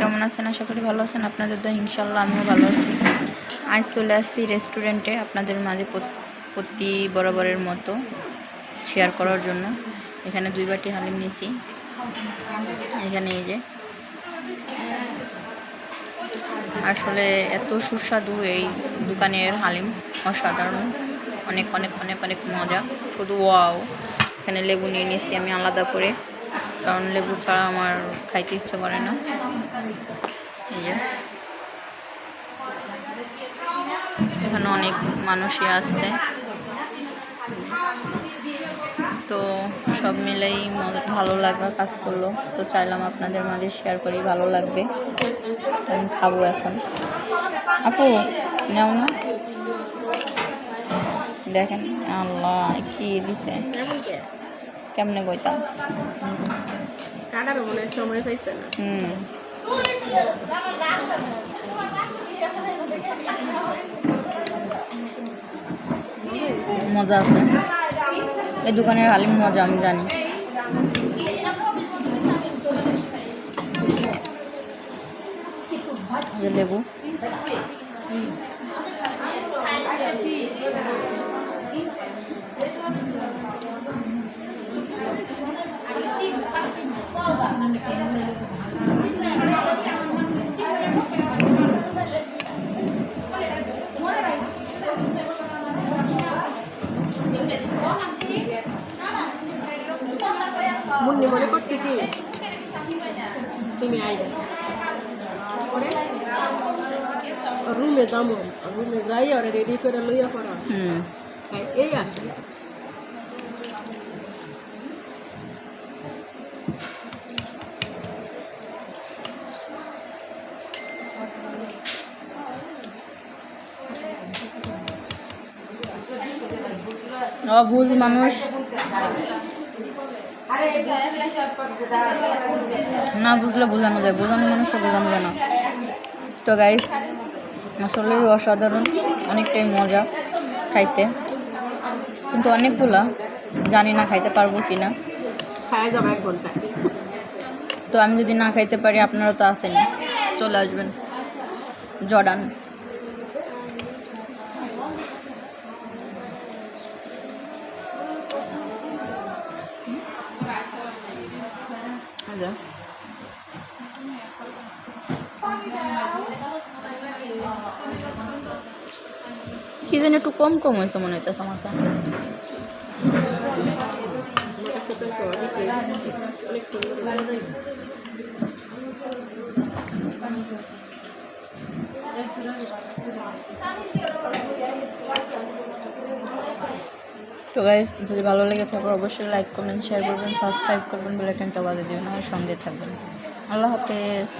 কেমন আছেন? আশা করি ভালো আছেন। আপনাদের তো ইনশাল্লাহ আমিও ভালো আছি। আজ চলে আসছি রেস্টুরেন্টে আপনাদের মাঝে প্রতি বরাবরের মতো শেয়ার করার জন্য। এখানে 2 বাটি হালিম নিয়েছি। এখানে এই যে আসলে এত সুস্বাদু এই দোকানের হালিম, অসাধারণ, অনেক অনেক অনেক অনেক মজা, শুধু ওয়াও। এখানে লেবু নিয়ে নিয়েছি আমি আলাদা করে, কারণ লেবু ছাড়া আমার খাইতে ইচ্ছে করে না। এই যে এখানে অনেক মানুষই আসছে, তো সব মিলেই ভালো লাগা কাজ করলো। তো চাইলাম আপনাদের মাঝে শেয়ার করি, ভালো লাগবে। আমি খাবো এখন। আপু নেও না, দেখেন আল্লাহ কি দিছে, কেমনে কইতাম। মজা আছে এই দোকানের হালিম, মজা আমি জানি। লেবু মুন্নি মনে করছি কি তুমি আইবে রুমে যাবো, রুমে যাই আর রেডি করে লইয়া পড়া এই আসে। অবুঝ মানুষ না বুঝলে বোঝানো যায়, বোঝানো মানুষটা বোঝানো যায় না। তো গাইস আসলে অসাধারণ, অনেকটাই মজা খাইতে, কিন্তু অনেকগুলা জানি না খাইতে পারবো কি না। তো আমি যদি না খাইতে পারি, আপনারা তো আসেনি, চলে আসবেন জর্ডান। কি জানি একটু কম কম হয়েছে মনে হইতেছে আমার কাছে। তো গাইস যদি ভালো লেগে থাকে অবশ্যই লাইক করবেন, শেয়ার করবেন, সাবস্ক্রাইব করবেন, বেল আইকনটা বাজিয়ে দিবেন, আমার সঙ্গে থাকবেন। আল্লাহ হাফেজ।